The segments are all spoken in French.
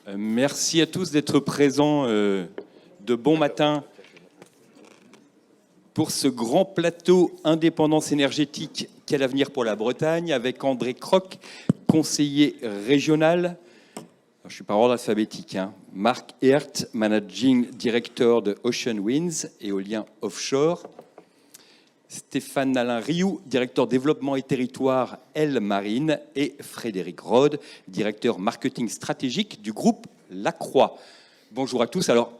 Merci à tous d'être présents de bon matin pour ce grand plateau Indépendance énergétique, quel avenir pour la Bretagne, avec André Croc, conseiller régional. Je ne suis pas ordre alphabétique. Marc Hert, Managing Director de Ocean Winds, éolien offshore. Stéphane Alain Rioux, directeur développement et territoire Elle Marine, et Frédéric Rode, directeur marketing stratégique du groupe Lacroix. Bonjour à tous. Alors,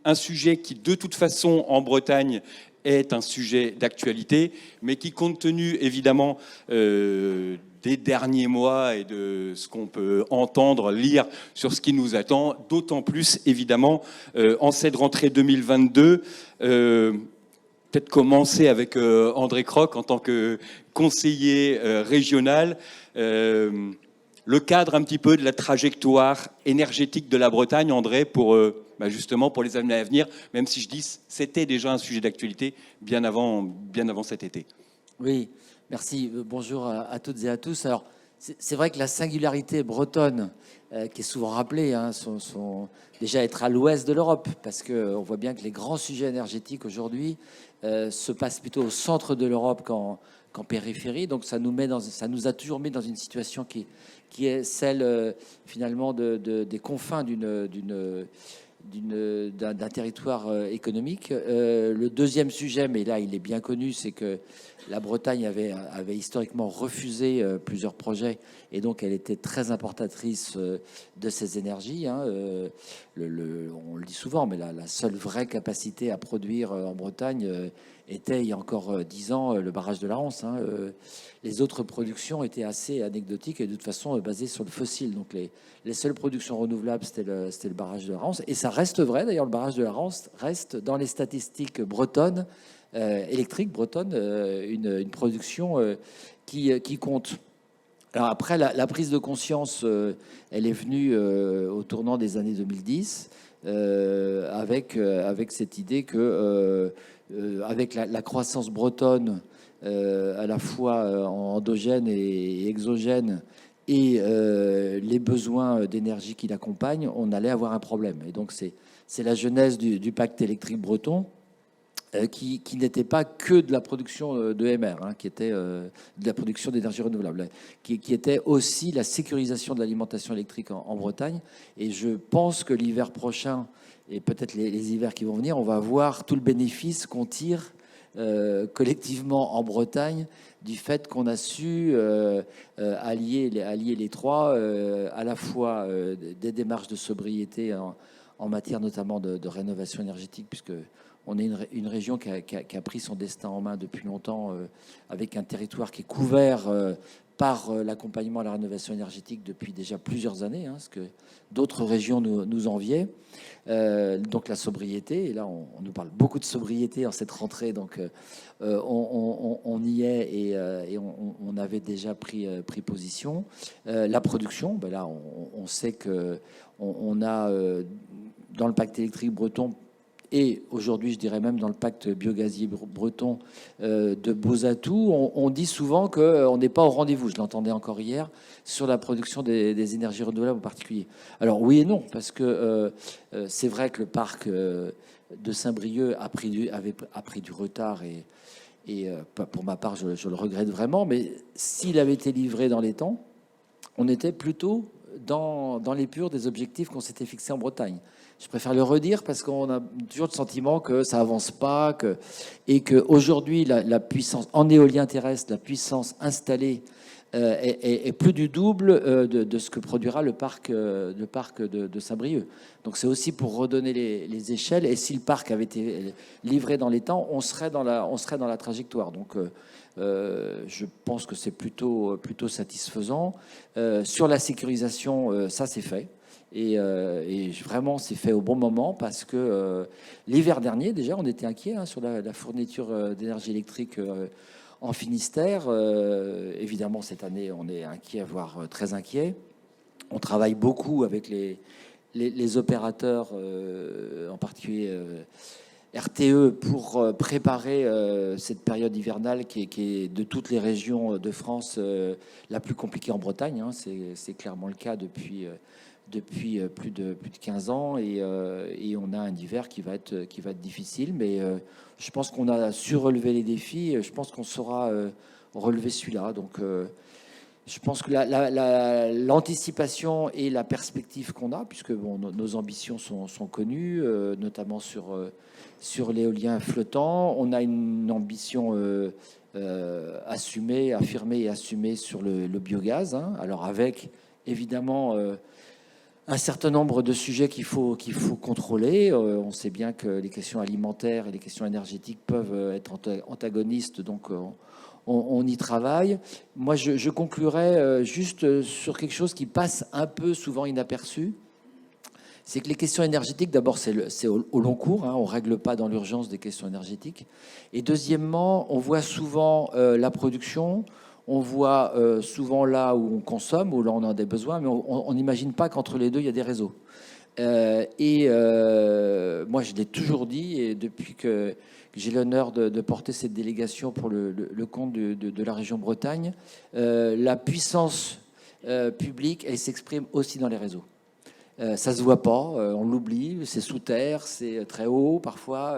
un sujet qui, de toute façon, en Bretagne, est un sujet d'actualité, mais qui, compte tenu, évidemment, des derniers mois et de ce qu'on peut entendre, lire sur ce qui nous attend, d'autant plus, évidemment, en cette rentrée 2022, peut-être commencer avec André Croc en tant que conseiller régional. Le cadre un petit peu de la trajectoire énergétique de la Bretagne, André, pour justement pour les années à venir, même si je dis c'était déjà un sujet d'actualité bien avant cet été. Oui, merci. Bonjour à toutes et à tous. Alors, c'est vrai que la singularité bretonne, qui est souvent rappelée, sont déjà être à l'ouest de l'Europe, parce qu'on voit bien que les grands sujets énergétiques aujourd'hui se passent plutôt au centre de l'Europe qu'en périphérie. Donc ça nous a toujours mis dans une situation qui est celle finalement des confins d'un territoire économique. Le deuxième sujet, mais là il est bien connu, c'est que la Bretagne avait historiquement refusé plusieurs projets, et donc elle était très importatrice de ces énergies. On le dit souvent, mais la seule vraie capacité à produire en Bretagne était, il y a encore 10 ans, le barrage de la Rance. Les autres productions étaient assez anecdotiques et de toute façon basées sur le fossile. Donc les seules productions renouvelables, c'était le barrage de la Rance. Et ça reste vrai, d'ailleurs, le barrage de la Rance reste dans les statistiques bretonnes, électriques bretonnes, une production qui compte. Alors après, la prise de conscience, elle est venue au tournant des années 2010, avec cette idée que avec la croissance bretonne, à la fois endogène et exogène, et les besoins d'énergie qui l'accompagnent, on allait avoir un problème. Et donc c'est la genèse du pacte électrique breton, qui n'était pas que de la production d'EMR, qui était de la production d'énergie renouvelable, qui était aussi la sécurisation de l'alimentation électrique en Bretagne. Et je pense que l'hiver prochain, et peut-être les hivers qui vont venir, on va voir tout le bénéfice qu'on tire collectivement en Bretagne du fait qu'on a su allier les trois, à la fois des démarches de sobriété en matière notamment de rénovation énergétique, puisque on est une région qui a pris son destin en main depuis longtemps, avec un territoire qui est couvert par l'accompagnement à la rénovation énergétique depuis déjà plusieurs années, ce que d'autres régions nous enviaient. Donc la sobriété, et là on nous parle beaucoup de sobriété en cette rentrée, donc on y est, et on avait déjà pris position. La production, là on sait que on a dans le pacte électrique breton, et aujourd'hui, je dirais même dans le pacte biogazier breton, de beaux atouts. On dit souvent qu'on n'est pas au rendez-vous. Je l'entendais encore hier sur la production des énergies renouvelables en particulier. Alors oui et non, parce que c'est vrai que le parc de Saint-Brieuc avait pris du retard, et pour ma part, je le regrette vraiment. Mais s'il avait été livré dans les temps, on était plutôt dans l'épure des objectifs qu'on s'était fixés en Bretagne. Je préfère le redire parce qu'on a toujours le sentiment que ça avance pas, et qu'aujourd'hui, la puissance en éolien terrestre, la puissance installée est plus du double de ce que produira le parc de Saint-Brieuc. Donc c'est aussi pour redonner les échelles. Et si le parc avait été livré dans les temps, on serait dans la trajectoire. Donc je pense que c'est plutôt satisfaisant. Sur la sécurisation, ça c'est fait. Et vraiment, c'est fait au bon moment, parce que l'hiver dernier, déjà, on était inquiet sur la fourniture d'énergie électrique en Finistère. Évidemment, cette année, on est inquiet, voire très inquiet. On travaille beaucoup avec les opérateurs, en particulier RTE, pour préparer cette période hivernale qui est de toutes les régions de France la plus compliquée en Bretagne. C'est clairement le cas depuis plus de 15 ans et on a un hiver qui va être difficile, mais je pense qu'on a su relever les défis. Je pense qu'on saura relever celui-là. Donc, je pense que l'anticipation et la perspective qu'on a, puisque bon, nos ambitions sont connues, notamment sur l'éolien flottant, on a une ambition assumée, affirmée et assumée sur le biogaz. Hein. Alors avec évidemment un certain nombre de sujets qu'il faut contrôler. On sait bien que les questions alimentaires et les questions énergétiques peuvent être antagonistes, donc on y travaille. Moi, je conclurai juste sur quelque chose qui passe un peu souvent inaperçu. C'est que les questions énergétiques, d'abord, c'est au long cours. Hein, on ne règle pas dans l'urgence des questions énergétiques. Et deuxièmement, on voit souvent la production. On voit souvent là où on consomme, où là on a des besoins, mais on n'imagine pas qu'entre les deux, il y a des réseaux. Moi, je l'ai toujours dit, et depuis que j'ai l'honneur de porter cette délégation pour le compte de la région Bretagne, la puissance publique, elle s'exprime aussi dans les réseaux. Ça se voit pas, on l'oublie, c'est sous terre, c'est très haut parfois,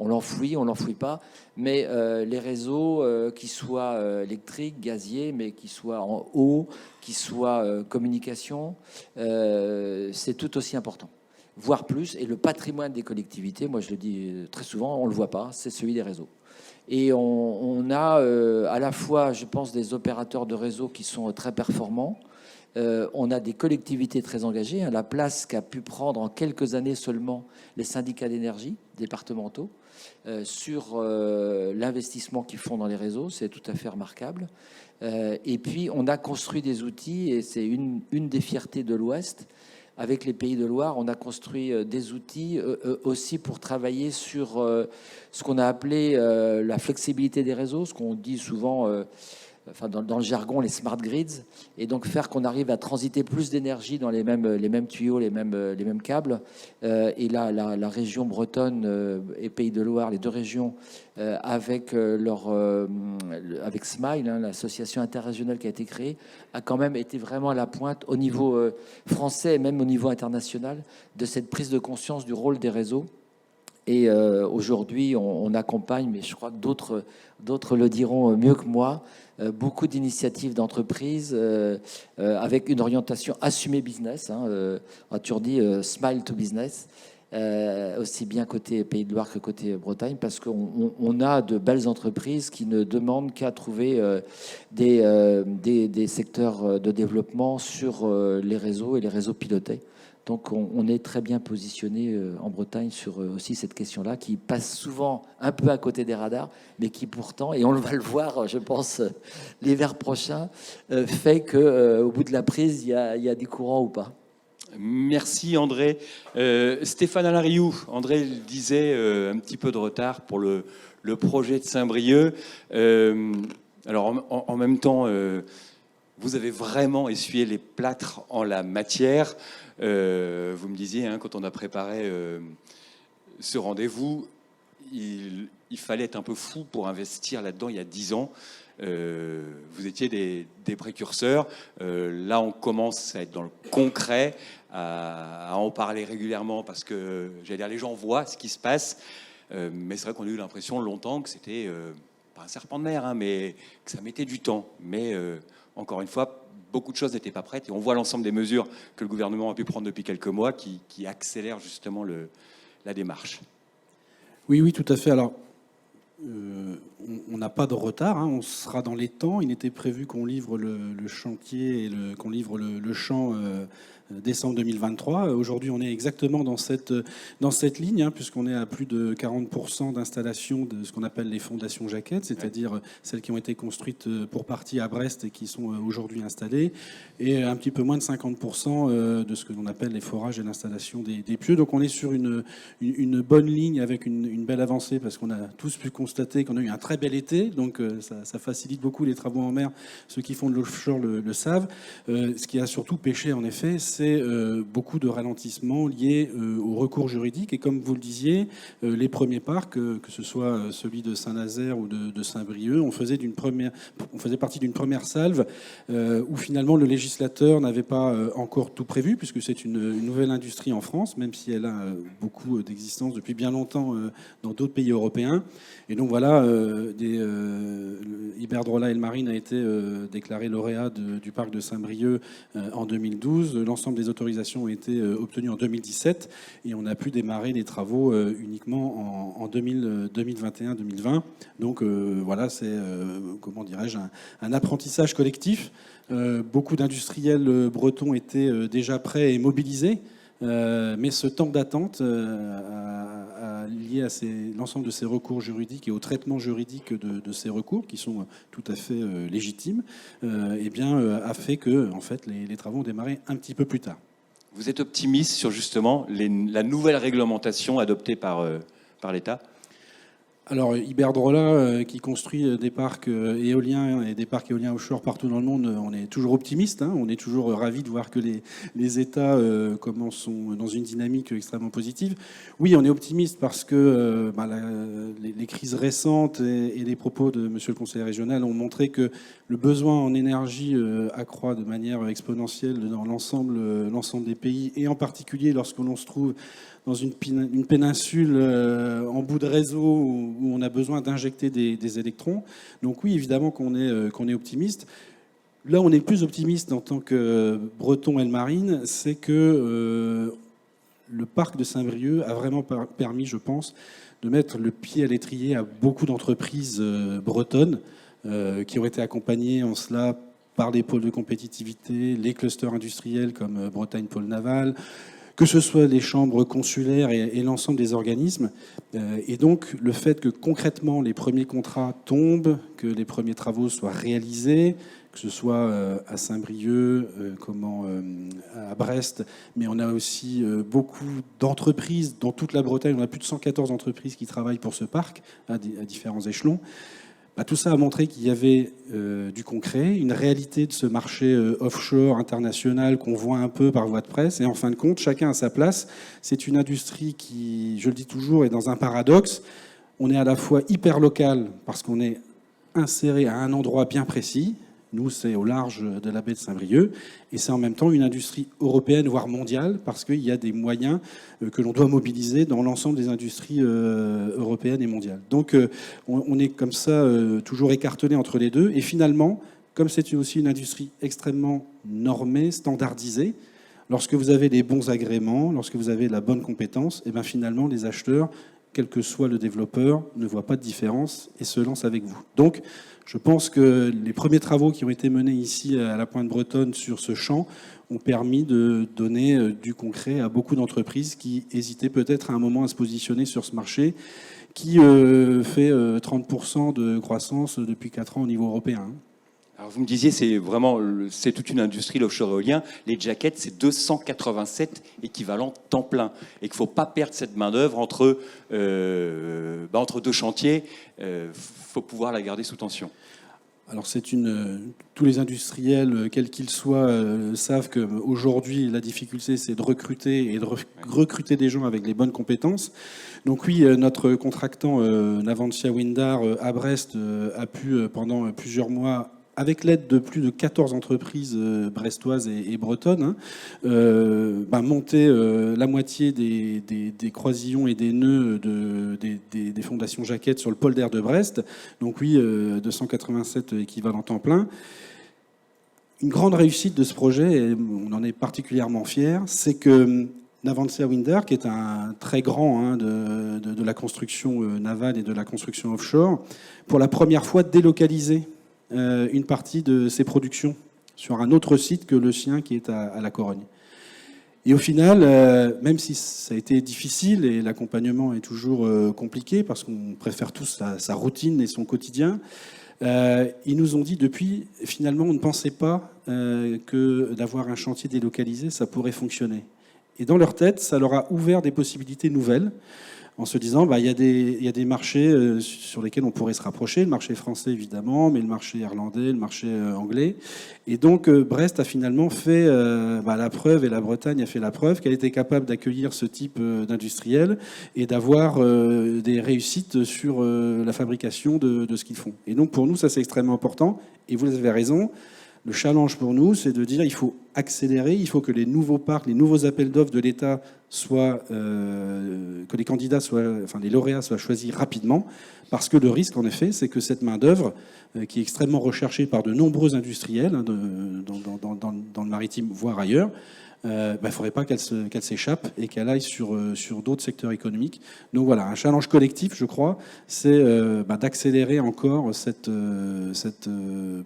on l'enfouit pas, mais les réseaux, qui soient électriques, gaziers, mais qui soient en eau, qui soient communication, c'est tout aussi important, voire plus. Et le patrimoine des collectivités, moi je le dis très souvent, on le voit pas, c'est celui des réseaux. Et on a à la fois, je pense, des opérateurs de réseaux qui sont très performants. On a des collectivités très engagées. Hein, la place qu'a pu prendre en quelques années seulement les syndicats d'énergie départementaux sur l'investissement qu'ils font dans les réseaux, c'est tout à fait remarquable. Et puis, on a construit des outils, et c'est une des fiertés de l'Ouest. Avec les Pays de Loire, on a construit des outils aussi pour travailler sur ce qu'on a appelé la flexibilité des réseaux, ce qu'on dit souvent... Enfin, dans le jargon, les smart grids, et donc faire qu'on arrive à transiter plus d'énergie dans les mêmes tuyaux, les mêmes câbles. Et là, la région bretonne et Pays de Loire, les deux régions, avec Smile, hein, l'association interrégionale qui a été créée, a quand même été vraiment à la pointe au niveau français et même au niveau international de cette prise de conscience du rôle des réseaux. Et aujourd'hui, on accompagne, mais je crois que d'autres le diront mieux que moi, beaucoup d'initiatives d'entreprises avec une orientation assumée business. Hein, on a toujours dit smile to business, aussi bien côté Pays de Loire que côté Bretagne, parce qu'on a de belles entreprises qui ne demandent qu'à trouver des secteurs de développement sur les réseaux et les réseaux pilotés. Donc on est très bien positionné en Bretagne sur aussi cette question-là, qui passe souvent un peu à côté des radars, mais qui pourtant, et on va le voir, je pense, l'hiver prochain, fait qu'au bout de la prise, il y a du courant ou pas. Merci André. Stéphane Alariou, André disait un petit peu de retard pour le projet de Saint-Brieuc. Alors en même temps, vous avez vraiment essuyé les plâtres en la matière. Vous me disiez, hein, quand on a préparé ce rendez-vous, il fallait être un peu fou pour investir là-dedans il y a 10 ans. Vous étiez des précurseurs. Là, on commence à être dans le concret, à en parler régulièrement parce que, j'allais dire, les gens voient ce qui se passe. Mais c'est vrai qu'on a eu l'impression longtemps que c'était pas un serpent de mer, hein, mais que ça mettait du temps. Mais encore une fois, beaucoup de choses n'étaient pas prêtes. Et on voit l'ensemble des mesures que le gouvernement a pu prendre depuis quelques mois qui accélèrent justement la démarche. Oui, tout à fait. Alors, on n'a pas de retard, hein, on sera dans les temps. Il était prévu qu'on livre le chantier et qu'on livre le champ décembre 2023. Aujourd'hui, on est exactement dans cette ligne, hein, puisqu'on est à plus de 40% d'installation de ce qu'on appelle les fondations jaquettes, c'est-à-dire celles qui ont été construites pour partie à Brest et qui sont aujourd'hui installées, et un petit peu moins de 50% de ce que l'on appelle les forages et l'installation des pieux. Donc on est sur une bonne ligne avec une belle avancée, parce qu'on a tous pu constater qu'on a eu un très bel été, donc ça facilite beaucoup les travaux en mer. Ceux qui font de l'offshore le savent. Ce qui a surtout pêché, en effet, c'est beaucoup de ralentissements liés au recours juridique. Et comme vous le disiez, les premiers parcs, que ce soit celui de Saint-Nazaire ou de Saint-Brieuc, on faisait partie d'une première salve où finalement le législateur n'avait pas encore tout prévu, puisque c'est une nouvelle industrie en France, même si elle a beaucoup d'existence depuis bien longtemps dans d'autres pays européens. Et donc voilà, Iberdrola Elmarine a été déclaré lauréat du parc de Saint-Brieuc en 2012. L'ensemble des autorisations ont été obtenues en 2017 et on a pu démarrer les travaux uniquement en 2021-2020. Donc voilà, c'est, comment dirais-je, un apprentissage collectif. Beaucoup d'industriels bretons étaient déjà prêts et mobilisés. Mais ce temps d'attente lié à l'ensemble de ces recours juridiques et au traitement juridique de ces recours, qui sont tout à fait légitimes, eh bien, a fait que en fait, les travaux ont démarré un petit peu plus tard. Vous êtes optimiste sur justement la nouvelle réglementation adoptée par l'État ? Alors Iberdrola, qui construit des parcs éoliens et des parcs éoliens offshore partout dans le monde, on est toujours optimiste. On est toujours ravis de voir que les États sont dans une dynamique extrêmement positive. Oui, on est optimiste parce que les crises récentes et les propos de Monsieur le conseiller régional ont montré que le besoin en énergie accroît de manière exponentielle dans l'ensemble des pays, et en particulier lorsque l'on se trouve dans une péninsule en bout de réseau où on a besoin d'injecter des électrons. Donc oui, évidemment qu'on est optimiste. Là, on est plus optimiste en tant que breton Elmarine, c'est que le parc de Saint-Brieuc a vraiment permis, je pense, de mettre le pied à l'étrier à beaucoup d'entreprises bretonnes qui ont été accompagnées en cela par les pôles de compétitivité, les clusters industriels comme Bretagne Pôle Naval, que ce soit les chambres consulaires et l'ensemble des organismes. Et donc, le fait que concrètement les premiers contrats tombent, que les premiers travaux soient réalisés, que ce soit à Saint-Brieuc, à Brest, mais on a aussi beaucoup d'entreprises dans toute la Bretagne. On a plus de 114 entreprises qui travaillent pour ce parc à différents échelons. Tout ça a montré qu'il y avait du concret, une réalité de ce marché offshore international qu'on voit un peu par voie de presse. Et en fin de compte, chacun a sa place. C'est une industrie qui, je le dis toujours, est dans un paradoxe. On est à la fois hyper local parce qu'on est inséré à un endroit bien précis. Nous, c'est au large de la baie de Saint-Brieuc. Et c'est en même temps une industrie européenne, voire mondiale, parce qu'il y a des moyens que l'on doit mobiliser dans l'ensemble des industries européennes et mondiales. Donc, on est comme ça, toujours écartelé entre les deux. Et finalement, comme c'est aussi une industrie extrêmement normée, standardisée, lorsque vous avez les bons agréments, lorsque vous avez la bonne compétence, et bien finalement, les acheteurs, quel que soit le développeur, ne voient pas de différence et se lancent avec vous. Donc, je pense que les premiers travaux qui ont été menés ici à la Pointe Bretonne sur ce champ ont permis de donner du concret à beaucoup d'entreprises qui hésitaient peut-être à un moment à se positionner sur ce marché qui fait 30% de croissance depuis 4 ans au niveau européen. Alors vous me disiez, c'est toute une industrie, l'offshore éolien. Les jackets, c'est 287 équivalents temps plein. Et qu'il ne faut pas perdre cette main-d'œuvre entre deux chantiers. Faut pouvoir la garder sous tension. Alors tous les industriels, quels qu'ils soient, savent qu'aujourd'hui, la difficulté, c'est de recruter et de recruter des gens avec les bonnes compétences. Donc oui, notre contractant Navantia Windar à Brest a pu, pendant plusieurs mois, avec l'aide de plus de 14 entreprises brestoises et bretonnes, monter la moitié des croisillons et des nœuds des fondations jaquettes sur le pôle d'air de Brest. Donc oui, 287 équivalents temps plein. Une grande réussite de ce projet, et on en est particulièrement fiers, c'est que Navantia Windar, qui est un très grand de la construction navale et de la construction offshore, pour la première fois délocalisé une partie de ses productions sur un autre site que le sien qui est à la Corogne. Et au final, même si ça a été difficile et l'accompagnement est toujours compliqué parce qu'on préfère tous sa routine et son quotidien, ils nous ont dit depuis, finalement, on ne pensait pas que d'avoir un chantier délocalisé, ça pourrait fonctionner. Et dans leur tête, ça leur a ouvert des possibilités nouvelles, en se disant, il y a des marchés sur lesquels on pourrait se rapprocher, le marché français évidemment, mais le marché irlandais, le marché anglais. Et donc Brest a finalement fait la preuve, et la Bretagne a fait la preuve, qu'elle était capable d'accueillir ce type d'industriel et d'avoir des réussites sur la fabrication de ce qu'ils font. Et donc pour nous, ça c'est extrêmement important, et vous avez raison. Le challenge pour nous, c'est de dire il faut accélérer, il faut que les nouveaux parcs, les nouveaux appels d'offres de l'État soient, que les candidats soient, enfin les lauréats soient choisis rapidement, parce que le risque, en effet, c'est que cette main-d'œuvre, qui est extrêmement recherchée par de nombreux industriels dans le maritime, voire ailleurs, il ne faudrait pas qu'elle s'échappe et qu'elle aille sur d'autres secteurs économiques. Donc voilà, un challenge collectif, je crois, c'est d'accélérer encore cette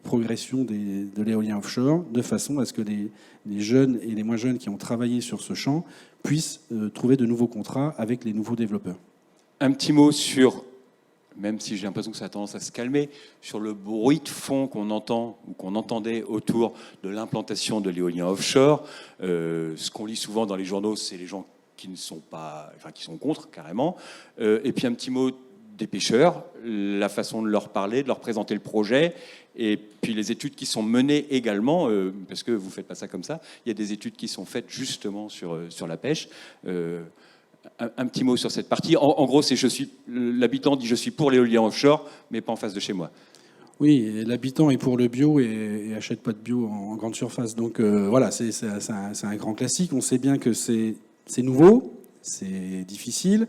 progression de l'éolien offshore, de façon à ce que les jeunes et les moins jeunes qui ont travaillé sur ce champ puissent trouver de nouveaux contrats avec les nouveaux développeurs. Un petit mot sur, même si j'ai l'impression que ça a tendance à se calmer, sur le bruit de fond qu'on entend ou qu'on entendait autour de l'implantation de l'éolien offshore. Ce qu'on lit souvent dans les journaux, c'est les gens qui ne sont pas, enfin qui sont contre carrément. Et puis un petit mot des pêcheurs, la façon de leur parler, de leur présenter le projet, et puis les études qui sont menées également, parce que vous faites pas ça comme ça. Il y a des études qui sont faites justement sur la pêche. Un petit mot sur cette partie. En gros, c'est l'habitant dit je suis pour l'éolien offshore, mais pas en face de chez moi. Oui, l'habitant est pour le bio et achète pas de bio en grande surface. Donc voilà, c'est un grand classique. On sait bien que c'est nouveau, c'est difficile.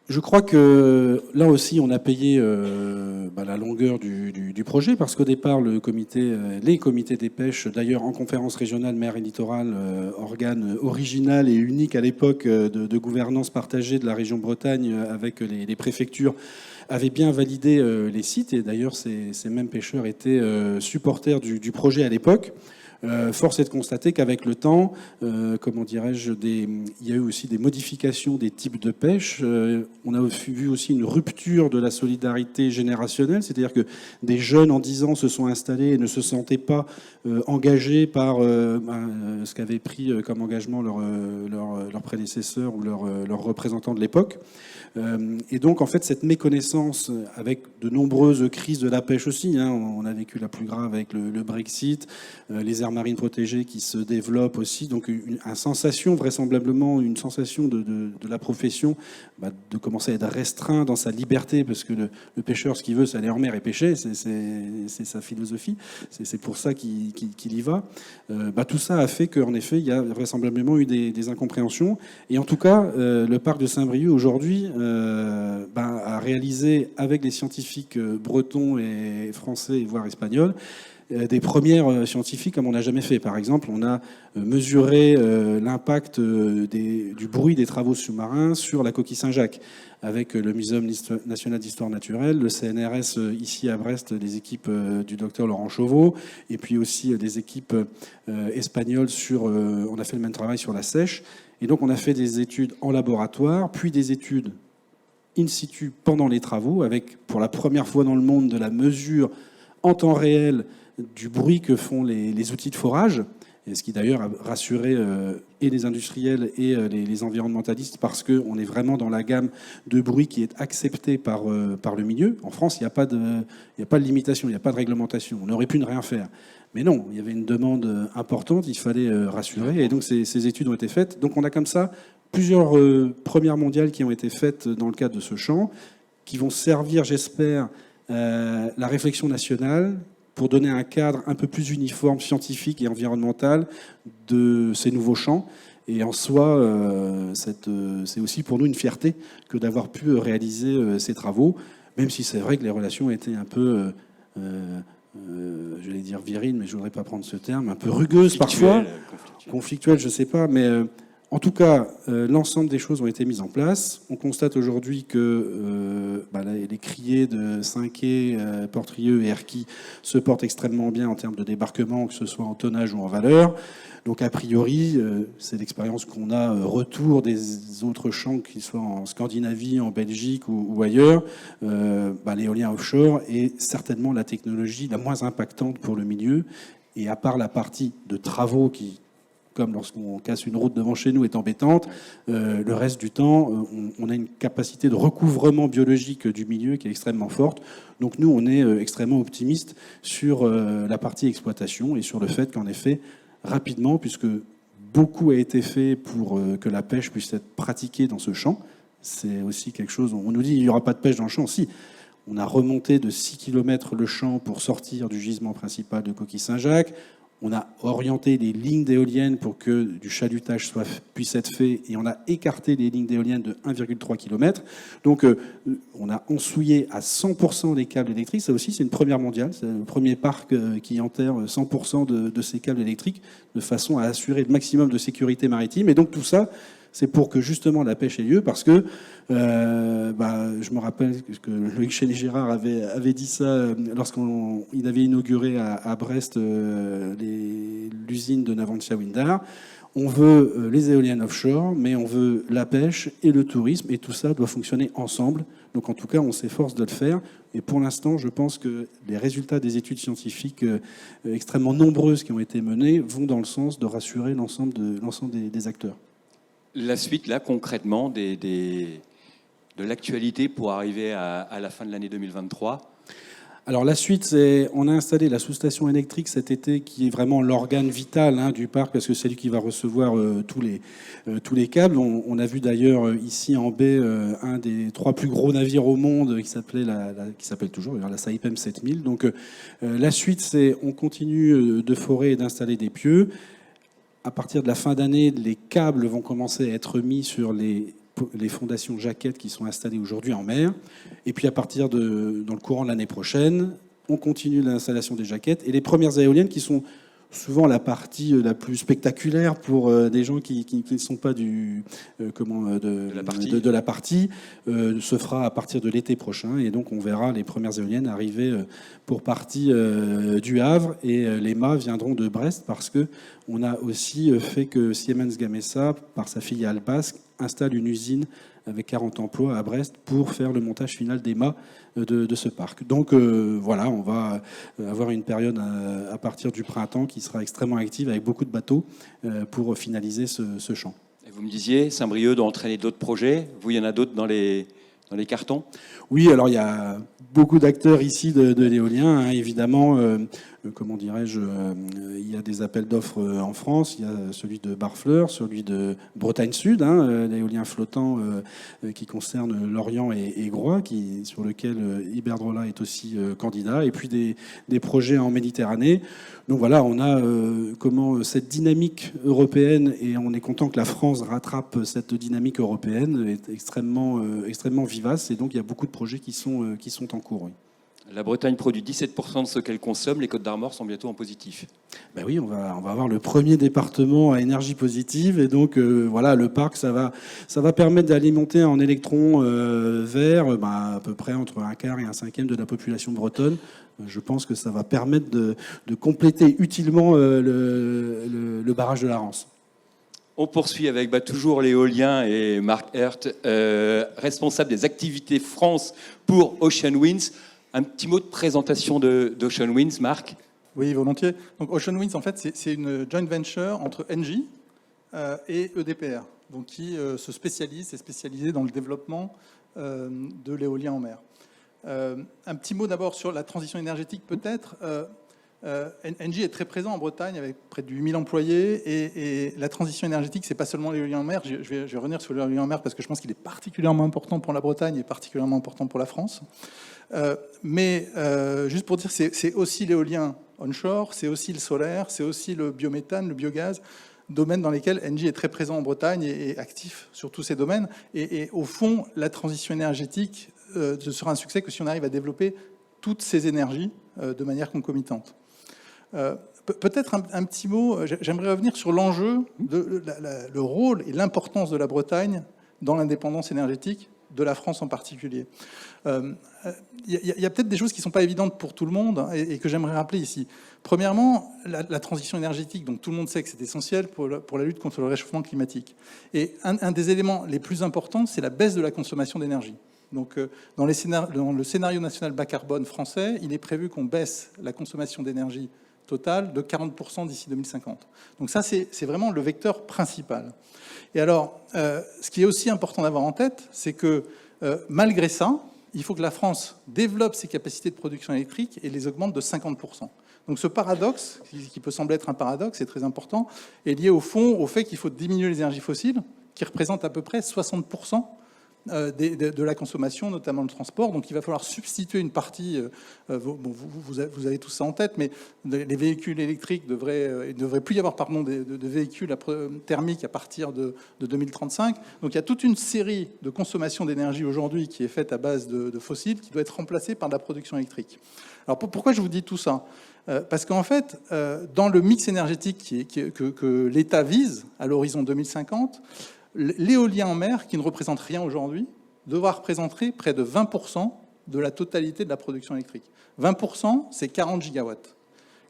Je crois que là aussi, on a payé la longueur du projet, parce qu'au départ, les comités des pêches, d'ailleurs en conférence régionale mer et littoral, organe original et unique à l'époque de gouvernance partagée de la région Bretagne avec les préfectures, avaient bien validé les sites. Et d'ailleurs, ces mêmes pêcheurs étaient supporters du projet à l'époque. Force est de constater qu'avec le temps, il y a eu aussi des modifications des types de pêche. On a vu aussi une rupture de la solidarité générationnelle, c'est-à-dire que des jeunes en 10 ans se sont installés et ne se sentaient pas engagés par ce qu'avaient pris comme engagement leurs prédécesseurs ou leurs représentants de l'époque. Et donc, en fait, cette méconnaissance, avec de nombreuses crises de la pêche aussi, on a vécu la plus grave avec le Brexit, les aires marines protégées qui se développent aussi, donc vraisemblablement une sensation de la profession de commencer à être restreint dans sa liberté, parce que le pêcheur, ce qu'il veut, c'est aller en mer et pêcher, c'est sa philosophie, c'est pour ça qu'il y va. Tout ça a fait qu'en effet, il y a vraisemblablement eu des incompréhensions. Et en tout cas, le parc de Saint-Brieuc, aujourd'hui, a réalisé avec les scientifiques bretons et français, voire espagnols, des premières scientifiques comme on n'a jamais fait. Par exemple, on a mesuré l'impact du bruit des travaux sous-marins sur la coquille Saint-Jacques, avec le Muséum national d'histoire naturelle, le CNRS ici à Brest, les équipes du docteur Laurent Chauveau, et puis aussi des équipes espagnoles on a fait le même travail sur la sèche. Et donc on a fait des études en laboratoire, puis des études in situ pendant les travaux, avec pour la première fois dans le monde de la mesure en temps réel du bruit que font les outils de forage, et ce qui d'ailleurs a rassuré et les industriels et les environnementalistes, parce qu'on est vraiment dans la gamme de bruit qui est acceptée par le milieu. En France, il n'y a pas de limitation, il n'y a pas de réglementation. On aurait pu ne rien faire. Mais non, il y avait une demande importante, il fallait rassurer, et donc ces études ont été faites. Donc on a comme ça plusieurs premières mondiales qui ont été faites dans le cadre de ce champ, qui vont servir, j'espère, la réflexion nationale pour donner un cadre un peu plus uniforme, scientifique et environnemental de ces nouveaux champs. Et en soi, c'est aussi pour nous une fierté que d'avoir pu réaliser ces travaux, même si c'est vrai que les relations étaient un peu, j'allais dire virines, mais je ne voudrais pas prendre ce terme, un peu rugueuses parfois, conflictuelles, je ne sais pas, mais en tout cas, l'ensemble des choses ont été mises en place. On constate aujourd'hui que les criées de Saint-Quay, Portrieux et Erquy se portent extrêmement bien en termes de débarquement, que ce soit en tonnage ou en valeur. Donc a priori, c'est l'expérience qu'on a retour des autres champs, qu'ils soient en Scandinavie, en Belgique ou ailleurs. L'éolien offshore est certainement la technologie la moins impactante pour le milieu. Et à part la partie de travaux qui comme lorsqu'on casse une route devant chez nous, est embêtante. Le reste du temps, on a une capacité de recouvrement biologique du milieu qui est extrêmement forte. Donc nous, on est extrêmement optimiste sur la partie exploitation et sur le fait qu'en effet, rapidement, puisque beaucoup a été fait pour que la pêche puisse être pratiquée dans ce champ, c'est aussi quelque chose, on nous dit il n'y aura pas de pêche dans le champ. Si, on a remonté de 6 km le champ pour sortir du gisement principal de Coquille-Saint-Jacques. On a orienté les lignes d'éoliennes pour que du chalutage puisse être fait, et on a écarté les lignes d'éoliennes de 1,3 km. Donc on a ensouillé à 100% les câbles électriques. Ça aussi, c'est une première mondiale. C'est le premier parc qui enterre 100% de ces câbles électriques de façon à assurer le maximum de sécurité maritime. Et donc tout ça, c'est pour que justement la pêche ait lieu, parce que je me rappelle que Loïc Chéné-Gérard avait dit ça lorsqu'il avait inauguré à Brest l'usine de Navantia Windar. On veut les éoliennes offshore, mais on veut la pêche et le tourisme, et tout ça doit fonctionner ensemble. Donc en tout cas, on s'efforce de le faire. Et pour l'instant, je pense que les résultats des études scientifiques extrêmement nombreuses qui ont été menées vont dans le sens de rassurer l'ensemble des acteurs. La suite, là, concrètement, de l'actualité pour arriver à la fin de l'année 2023. Alors la suite, c'est on a installé la sous-station électrique cet été, qui est vraiment l'organe vital du parc, parce que c'est lui qui va recevoir tous les câbles. On a vu d'ailleurs ici en baie un des 3 plus gros navires au monde qui s'appelle toujours la Saipem 7000. Donc la suite, c'est on continue de forer et d'installer des pieux. À partir de la fin d'année, les câbles vont commencer à être mis sur les fondations jaquettes qui sont installées aujourd'hui en mer. Et puis à partir dans le courant de l'année prochaine, on continue l'installation des jaquettes. Et les premières éoliennes, qui sont souvent la partie la plus spectaculaire pour des gens qui ne sont pas de la partie, se fera à partir de l'été prochain. Et donc on verra les premières éoliennes arriver pour partie du Havre, et les mâts viendront de Brest, parce que on a aussi fait que Siemens Gamesa, par sa filiale basque, installe une usine avec 40 emplois à Brest pour faire le montage final des mâts de ce parc. Donc voilà, on va avoir une période à partir du printemps qui sera extrêmement active, avec beaucoup de bateaux pour finaliser ce champ. Et vous me disiez, Saint-Brieuc doit entraîner d'autres projets. Vous, il y en a d'autres dans les cartons? Oui, alors il y a beaucoup d'acteurs ici de l'éolien, évidemment. Comment dirais-je, il y a des appels d'offres en France. Il y a celui de Barfleur, celui de Bretagne Sud, l'éolien flottant qui concerne Lorient et Groix, sur lequel Iberdrola est aussi candidat. Et puis des projets en Méditerranée. Donc voilà, on a cette dynamique européenne, et on est content que la France rattrape cette dynamique européenne, est extrêmement vivace. Et donc il y a beaucoup de projets qui sont en cours. Oui. La Bretagne produit 17% de ce qu'elle consomme. Les Côtes d'Armor sont bientôt en positif. Ben oui, on va avoir le premier département à énergie positive. Et donc, voilà, le parc, ça va permettre d'alimenter en électrons verts à peu près entre un quart et un cinquième de la population bretonne. Je pense que ça va permettre de compléter utilement le barrage de la Rance. On poursuit avec toujours l'éolien et Marc Herth, responsable des activités France pour Ocean Winds. Un petit mot de présentation d'Ocean Winds, Marc? Oui, volontiers. Donc Ocean Winds, en fait, c'est une joint venture entre Engie et EDPR, donc qui est spécialisé dans le développement de l'éolien en mer. Un petit mot d'abord sur la transition énergétique, peut-être. Engie est très présent en Bretagne avec près de 8000 employés, et la transition énergétique, c'est pas seulement l'éolien en mer. Je vais revenir sur l'éolien en mer parce que je pense qu'il est particulièrement important pour la Bretagne et particulièrement important pour la France. Mais juste pour dire, c'est aussi l'éolien onshore, c'est aussi le solaire, c'est aussi le biométhane, le biogaz, domaines dans lesquels Engie est très présent en Bretagne et actif sur tous ces domaines. Et au fond, la transition énergétique, ce sera un succès que si on arrive à développer toutes ces énergies de manière concomitante. Peut-être un petit mot, j'aimerais revenir sur l'enjeu, le rôle et l'importance de la Bretagne dans l'indépendance énergétique, de la France en particulier. Il y a peut-être des choses qui ne sont pas évidentes pour tout le monde et que j'aimerais rappeler ici. Premièrement, la transition énergétique, donc tout le monde sait que c'est essentiel pour la lutte contre le réchauffement climatique. Et un des éléments les plus importants, c'est la baisse de la consommation d'énergie. Donc, dans le scénario national bas carbone français, il est prévu qu'on baisse la consommation d'énergie total de 40% d'ici 2050. Donc ça, c'est vraiment le vecteur principal. Et alors, ce qui est aussi important d'avoir en tête, c'est que malgré ça, il faut que la France développe ses capacités de production électrique et les augmente de 50%. Donc ce paradoxe, qui peut sembler être un paradoxe, c'est très important, est lié au fond au fait qu'il faut diminuer les énergies fossiles, qui représentent à peu près 60% de la consommation, notamment le transport. Donc il va falloir substituer une partie, vous avez tout ça en tête, mais les véhicules électriques il ne devrait plus y avoir de véhicules thermiques à partir de 2035. Donc il y a toute une série de consommations d'énergie aujourd'hui qui est faite à base de fossiles, qui doit être remplacée par de la production électrique. Alors pourquoi je vous dis tout ça ? Parce qu'en fait, dans le mix énergétique que l'État vise à l'horizon 2050, l'éolien en mer, qui ne représente rien aujourd'hui, devra représenter près de 20% de la totalité de la production électrique. 20%, c'est 40 gigawatts.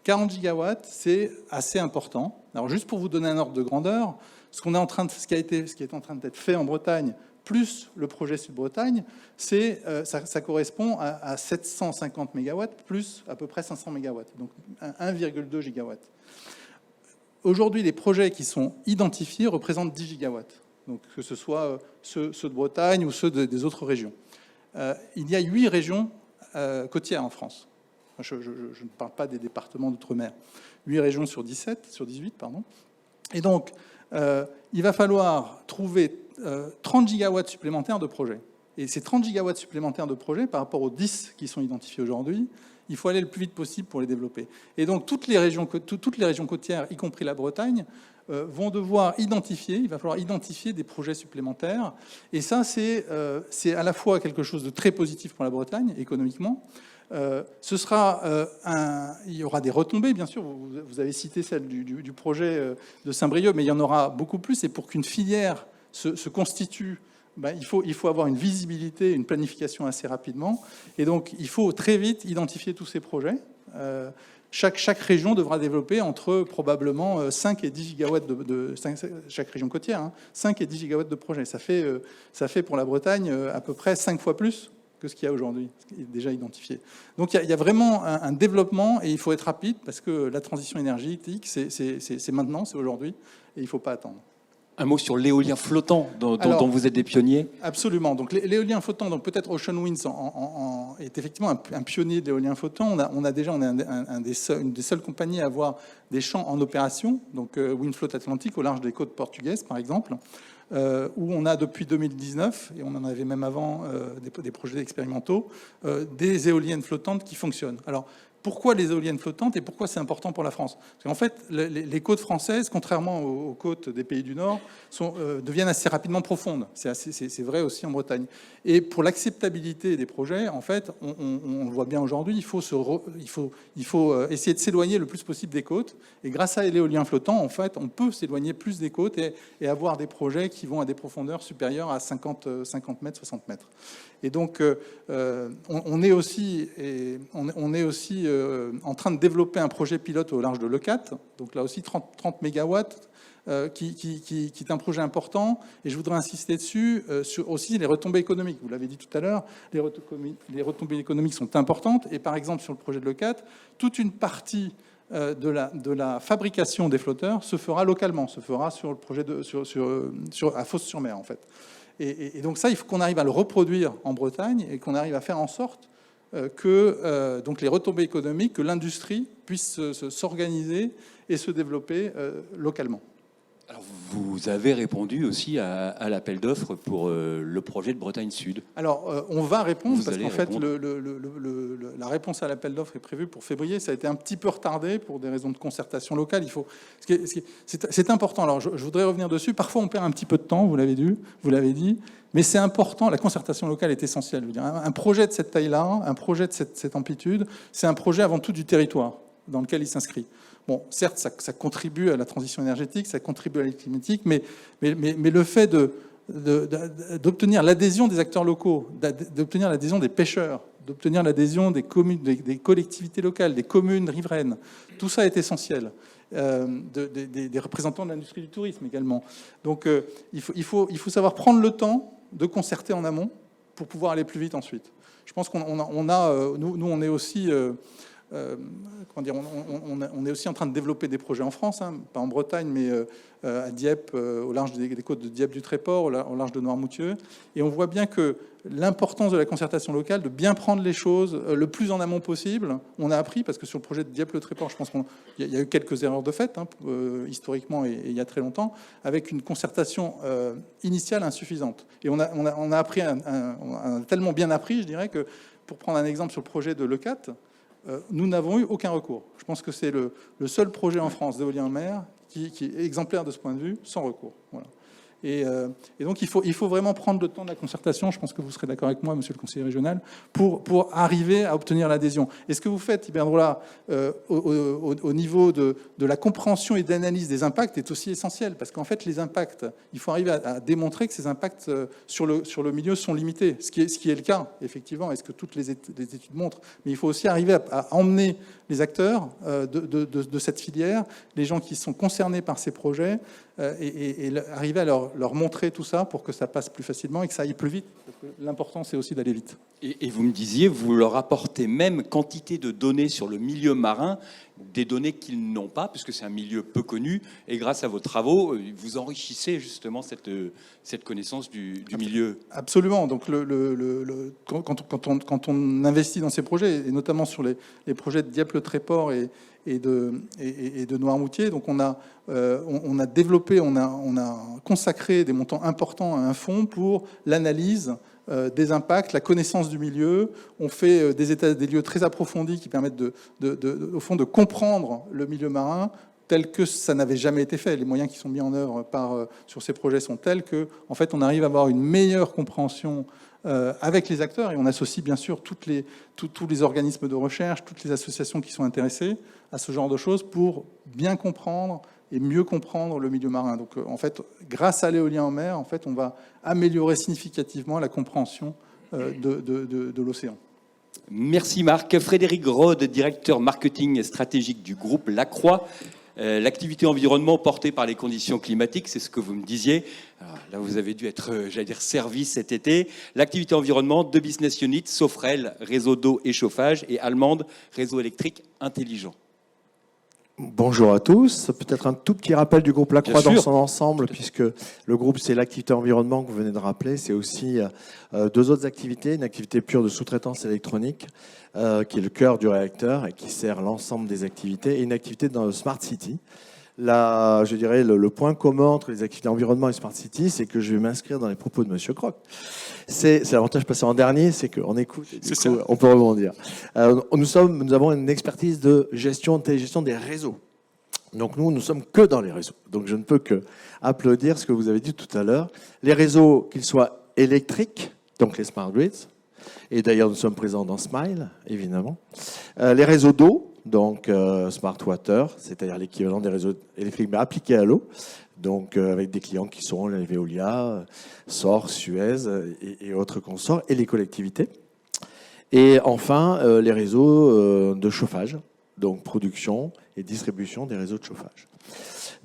40 gigawatts, c'est assez important. Alors, juste pour vous donner un ordre de grandeur, ce qui est en train d'être fait en Bretagne, plus le projet Sud-Bretagne, ça correspond à 750 mégawatts, plus à peu près 500 mégawatts, donc 1,2 gigawatts. Aujourd'hui, les projets qui sont identifiés représentent 10 gigawatts. Donc, que ce soit ceux de Bretagne ou ceux des autres régions. Il y a 8 régions côtières en France. Je ne parle pas des départements d'outre-mer. 8 régions sur 18, pardon. Et donc, il va falloir trouver 30 gigawatts supplémentaires de projets. Et ces 30 gigawatts supplémentaires de projets, par rapport aux 10 qui sont identifiés aujourd'hui, il faut aller le plus vite possible pour les développer. Et donc, toutes les régions côtières, y compris la Bretagne, vont devoir il va falloir identifier des projets supplémentaires. Et ça, c'est à la fois quelque chose de très positif pour la Bretagne, économiquement. Il y aura des retombées, bien sûr. Vous avez cité celle du projet de Saint-Brieuc, mais il y en aura beaucoup plus. Et pour qu'une filière se constitue, il faut avoir une visibilité, une planification assez rapidement. Et donc, il faut très vite identifier tous ces projets. Chaque région devra développer entre probablement 5 et 10 gigawatts chaque région côtière, 5 et 10 gigawatts de projets. Ça fait pour la Bretagne à peu près 5 fois plus que ce qu'il y a aujourd'hui, ce qui est déjà identifié. Donc il y a vraiment un développement et il faut être rapide parce que la transition énergétique, c'est maintenant, c'est aujourd'hui et il ne faut pas attendre. Un mot sur l'éolien flottant dont vous êtes des pionniers. Absolument. Donc l'éolien flottant, donc peut-être Ocean Winds est effectivement un pionnier de l'éolien flottant. On est une des seules compagnies à avoir des champs en opération, donc Windfloat Atlantique au large des côtes portugaises par exemple, où on a depuis 2019, et on en avait même avant des projets expérimentaux, des éoliennes flottantes qui fonctionnent. Alors, pourquoi les éoliennes flottantes et pourquoi c'est important pour la France? Parce qu'en fait, les côtes françaises, contrairement aux côtes des pays du Nord, deviennent assez rapidement profondes. C'est vrai aussi en Bretagne. Et pour l'acceptabilité des projets, en fait, on le voit bien aujourd'hui, il faut essayer de s'éloigner le plus possible des côtes. Et grâce à l'éolien flottant, en fait, on peut s'éloigner plus des côtes et avoir des projets qui vont à des profondeurs supérieures à 50 mètres, 60 mètres. Et donc, on est aussi en train de développer un projet pilote au large de Leucate. Donc là aussi, 30 mégawatts, qui est un projet important. Et je voudrais insister dessus, sur aussi les retombées économiques. Vous l'avez dit tout à l'heure, les retombées économiques sont importantes. Et par exemple, sur le projet de Leucate, toute une partie de la fabrication des flotteurs se fera localement, se fera sur le projet à Fos-sur-Mer, en fait. Et donc ça, il faut qu'on arrive à le reproduire en Bretagne et qu'on arrive à faire en sorte que donc les retombées économiques, que l'industrie puisse s'organiser et se développer localement. Alors, vous avez répondu aussi à l'appel d'offres pour le projet de Bretagne Sud. Alors, on va répondre parce qu'en fait, la réponse à l'appel d'offres est prévue pour février. Ça a été un petit peu retardé pour des raisons de concertation locale. C'est important. Alors, je voudrais revenir dessus. Parfois, on perd un petit peu de temps, vous l'avez dit, mais c'est important. La concertation locale est essentielle. Je veux dire, un projet de cette taille-là, un projet de cette amplitude, c'est un projet avant tout du territoire dans lequel il s'inscrit. Bon, certes, ça contribue à la transition énergétique, ça contribue à l'équilibre climatique, mais le fait d'obtenir l'adhésion des acteurs locaux, d'obtenir l'adhésion des pêcheurs, d'obtenir l'adhésion des communes, des collectivités locales, des communes riveraines, tout ça est essentiel. Des représentants de l'industrie du tourisme également. Donc, il faut savoir prendre le temps de concerter en amont pour pouvoir aller plus vite ensuite. Je pense nous, on est aussi... comment dire, on est aussi en train de développer des projets en France, hein, pas en Bretagne, mais à Dieppe, au large des côtes de Dieppe du Tréport, au large de Noirmoutier. Et on voit bien que l'importance de la concertation locale, de bien prendre les choses le plus en amont possible. On a appris, parce que sur le projet de Dieppe-le-Tréport, je pense qu'il y a eu quelques erreurs de fait, hein, historiquement et il y a très longtemps, avec une concertation initiale insuffisante. Et on a appris, on a tellement bien appris, je dirais, que pour prendre un exemple sur le projet de l'ECAT, nous n'avons eu aucun recours. Je pense que c'est le seul projet en France d'éolien en mer qui est exemplaire de ce point de vue, sans recours. Voilà. Et donc, il faut vraiment prendre le temps de la concertation. Je pense que vous serez d'accord avec moi, monsieur le conseiller régional, pour arriver à obtenir l'adhésion. Et ce que vous faites, Iberdrola, au niveau de la compréhension et d'analyse des impacts est aussi essentiel. Parce qu'en fait, les impacts, il faut arriver à démontrer que ces impacts sur le milieu sont limités. Ce qui est le cas, effectivement, et ce que toutes les études montrent. Mais il faut aussi arriver à emmener les acteurs de cette filière, les gens qui sont concernés par ces projets, et arriver à leur montrer tout ça pour que ça passe plus facilement et que ça aille plus vite. Parce que l'important, c'est aussi d'aller vite. Et vous me disiez, vous leur apportez même quantité de données sur le milieu marin, des données qu'ils n'ont pas, puisque c'est un milieu peu connu, et grâce à vos travaux, vous enrichissez justement cette connaissance du milieu. Absolument. Donc, quand on investit dans ces projets, et notamment sur les projets de Dieppe-le-Tréport et de Noirmoutier, donc on a développé, on a consacré des montants importants à un fonds pour l'analyse des impacts, la connaissance du milieu. On fait des états des lieux très approfondis qui permettent au fond de comprendre le milieu marin tel que ça n'avait jamais été fait. Les moyens qui sont mis en œuvre sur ces projets sont tels que, en fait, on arrive à avoir une meilleure compréhension avec les acteurs, et on associe bien sûr tous les organismes de recherche, toutes les associations qui sont intéressées à ce genre de choses pour bien comprendre et mieux comprendre le milieu marin. Donc, en fait, grâce à l'éolien en mer, en fait, on va améliorer significativement la compréhension de l'océan. Merci Marc. Frédéric Rode, directeur marketing stratégique du groupe Lacroix. L'activité environnement portée par les conditions climatiques, c'est ce que vous me disiez. Alors là, vous avez dû être, servi cet été. L'activité environnement, 2 business units, Sofrel, réseau d'eau et chauffage, et Allemande, réseau électrique intelligent. Bonjour à tous. Peut-être un tout petit rappel du groupe Lacroix dans son ensemble, puisque le groupe, c'est l'activité environnement que vous venez de rappeler. C'est aussi 2 autres activités. Une activité pure de sous-traitance électronique, qui est le cœur du réacteur et qui sert l'ensemble des activités, et une activité dans le Smart City. Là, je dirais, le point commun entre les activités environnement et Smart City, c'est que je vais m'inscrire dans les propos de Monsieur Croc. C'est l'avantage de passer en dernier, c'est qu'on écoute et du coup, on peut rebondir. Nous avons une expertise de gestion, de télégestion des réseaux. Donc nous sommes que dans les réseaux. Donc je ne peux que applaudir ce que vous avez dit tout à l'heure. Les réseaux, qu'ils soient électriques, donc les smart grids, et d'ailleurs nous sommes présents dans Smile, évidemment. Les réseaux d'eau, donc smart water, c'est-à-dire l'équivalent des réseaux électriques mais appliqués à l'eau. Donc avec des clients qui sont les Veolia, SOR, Suez et autres consorts, et les collectivités. Et enfin, les réseaux de chauffage, donc production et distribution des réseaux de chauffage.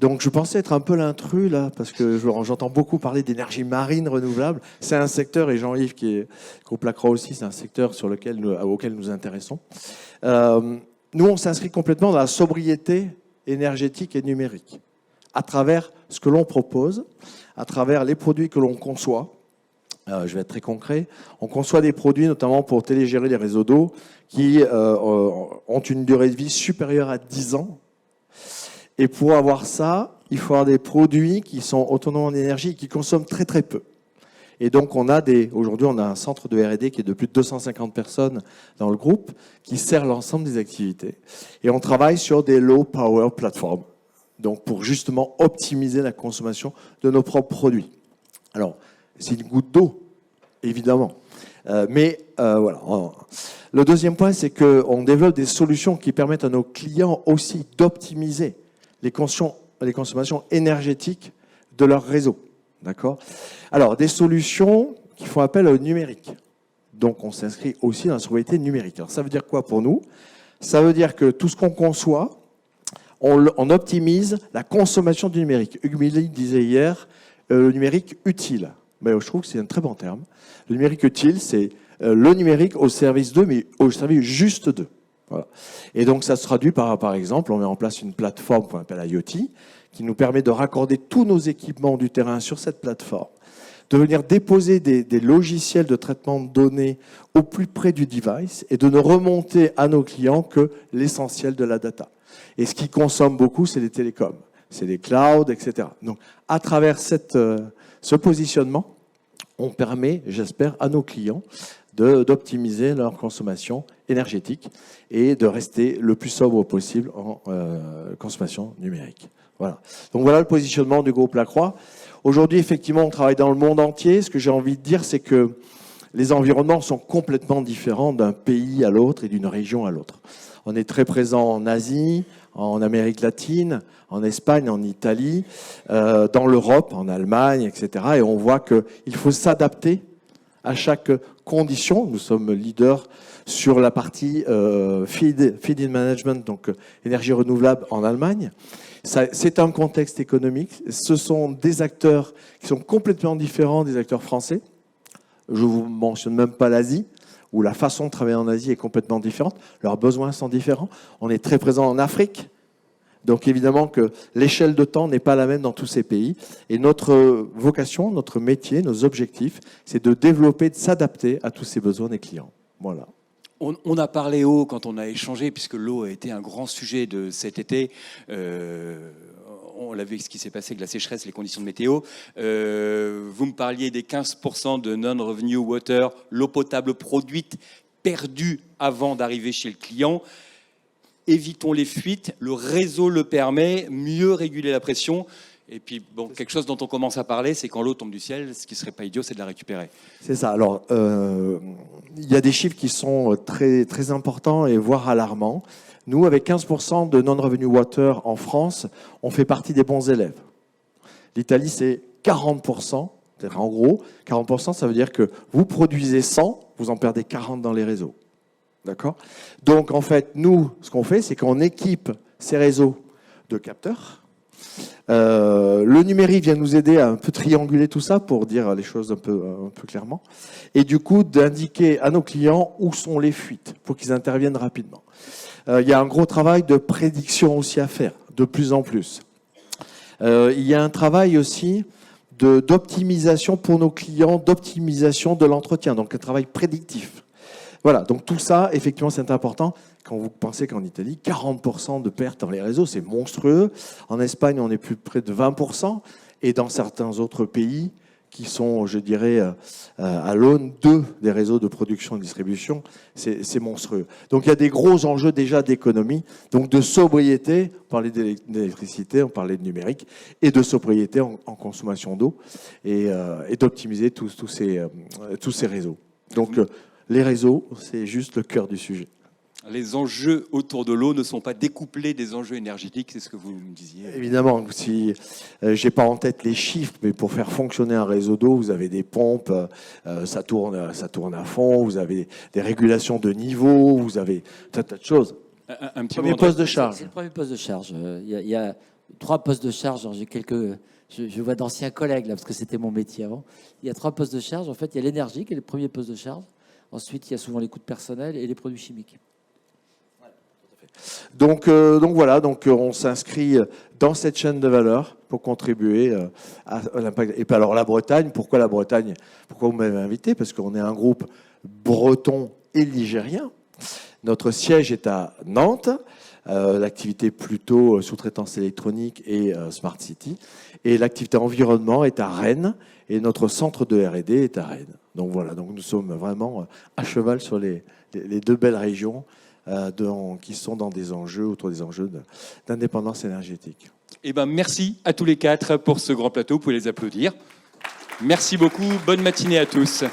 Donc je pensais être un peu l'intrus là, parce que j'entends beaucoup parler d'énergie marine renouvelable. C'est un secteur, et Jean-Yves qui est groupe Lacroix aussi, c'est un secteur auquel nous intéressons. Nous, on s'inscrit complètement dans la sobriété énergétique et numérique, à travers ce que l'on propose, à travers les produits que l'on conçoit. Je vais être très concret. On conçoit des produits notamment pour télégérer les réseaux d'eau qui ont une durée de vie supérieure à 10 ans. Et pour avoir ça, il faut avoir des produits qui sont autonomes en énergie et qui consomment très très peu. Et donc aujourd'hui, on a un centre de R&D qui est de plus de 250 personnes dans le groupe qui sert l'ensemble des activités. Et on travaille sur des low power platforms. Donc pour justement optimiser la consommation de nos propres produits. Alors, c'est une goutte d'eau, évidemment. Mais voilà. Le deuxième point, c'est qu'on développe des solutions qui permettent à nos clients aussi d'optimiser les consommations énergétiques de leur réseau. D'accord ? Alors, des solutions qui font appel au numérique. Donc, on s'inscrit aussi dans la sobriété numérique. Alors, ça veut dire quoi pour nous ? Ça veut dire que tout ce qu'on conçoit, on optimise la consommation du numérique. Hugues Milly disait hier, le numérique utile. Ben, je trouve que c'est un très bon terme. Le numérique utile, c'est le numérique au service d'eux, mais au service juste d'eux. Voilà. Et donc ça se traduit par exemple, on met en place une plateforme qu'on appelle IoT, qui nous permet de raccorder tous nos équipements du terrain sur cette plateforme, de venir déposer des logiciels de traitement de données au plus près du device et de ne remonter à nos clients que l'essentiel de la data. Et ce qui consomme beaucoup, c'est les télécoms, c'est les clouds, etc. Donc, à travers ce positionnement, on permet, j'espère, à nos clients d'optimiser leur consommation énergétique et de rester le plus sobre possible en consommation numérique. Voilà. Donc voilà le positionnement du groupe Lacroix. Aujourd'hui, effectivement, on travaille dans le monde entier. Ce que j'ai envie de dire, c'est que les environnements sont complètement différents d'un pays à l'autre et d'une région à l'autre. On est très présent en Asie, en Amérique latine, en Espagne, en Italie, dans l'Europe, en Allemagne, etc. Et on voit qu'il faut s'adapter à chaque condition. Nous sommes leaders sur la partie feed-in management, donc énergie renouvelable en Allemagne. C'est un contexte économique. Ce sont des acteurs qui sont complètement différents des acteurs français. Je ne vous mentionne même pas l'Asie, où la façon de travailler en Asie est complètement différente. Leurs besoins sont différents. On est très présent en Afrique. Donc évidemment que l'échelle de temps n'est pas la même dans tous ces pays. Et notre vocation, notre métier, nos objectifs, c'est de développer, de s'adapter à tous ces besoins des clients. Voilà. On a parlé eau quand on a échangé, puisque l'eau a été un grand sujet de cet été. On l'a vu ce qui s'est passé avec la sécheresse, les conditions de météo. Vous me parliez des 15% de non-revenue water, l'eau potable produite, perdue avant d'arriver chez le client. Évitons les fuites, le réseau le permet, mieux réguler la pression. Et puis, bon, quelque chose dont on commence à parler, c'est quand l'eau tombe du ciel, ce qui ne serait pas idiot, c'est de la récupérer. C'est ça. Alors, il y a des chiffres qui sont très, très importants et voire alarmants. Nous, avec 15% de non-revenue water en France, on fait partie des bons élèves. L'Italie, c'est 40%. C'est-à-dire, en gros, 40%, ça veut dire que vous produisez 100, vous en perdez 40 dans les réseaux. D'accord ? Donc, en fait, nous, ce qu'on fait, c'est qu'on équipe ces réseaux de capteurs. Le numérique vient nous aider à un peu trianguler tout ça pour dire les choses un peu clairement. Et du coup, d'indiquer à nos clients où sont les fuites pour qu'ils interviennent rapidement. Il y a un gros travail de prédiction aussi à faire, de plus en plus. Il y a un travail aussi d'optimisation pour nos clients, d'optimisation de l'entretien, donc un travail prédictif. Voilà, donc tout ça, effectivement, c'est important. Quand vous pensez qu'en Italie, 40% de pertes dans les réseaux, c'est monstrueux. En Espagne, on est plus près de 20%. Et dans certains autres pays qui sont, je dirais, à l'aune des réseaux de production et de distribution, c'est monstrueux. Donc il y a des gros enjeux déjà d'économie, donc de sobriété, on parlait d'électricité, on parlait de numérique, et de sobriété en consommation d'eau, et d'optimiser tous ces réseaux. Donc les réseaux, c'est juste le cœur du sujet. Les enjeux autour de l'eau ne sont pas découplés des enjeux énergétiques, c'est ce que vous me disiez. Évidemment, si j'ai pas en tête les chiffres, mais pour faire fonctionner un réseau d'eau, vous avez des pompes, ça tourne à fond, vous avez des régulations de niveau, vous avez un tas de choses. Un petit premier poste de charge. C'est le premier poste de charge. Il y a 3 postes de charge. Je vois d'anciens collègues là, parce que c'était mon métier avant. Il y a 3 postes de charge. En fait, il y a l'énergie qui est le premier poste de charge. Ensuite, il y a souvent les coûts de personnel et les produits chimiques. Donc voilà, on s'inscrit dans cette chaîne de valeur pour contribuer à l'impact. Et puis alors la Bretagne, pourquoi la Bretagne ? Pourquoi vous m'avez invité ? Parce qu'on est un groupe breton et ligérien. Notre siège est à Nantes, l'activité plutôt sous-traitance électronique et Smart City. Et l'activité environnement est à Rennes et notre centre de R&D est à Rennes. Donc voilà, donc nous sommes vraiment à cheval sur les 2 belles régions qui sont dans des enjeux, autour des enjeux d'indépendance énergétique. Eh ben, merci à tous les 4 pour ce grand plateau. Vous pouvez les applaudir. Merci beaucoup. Bonne matinée à tous.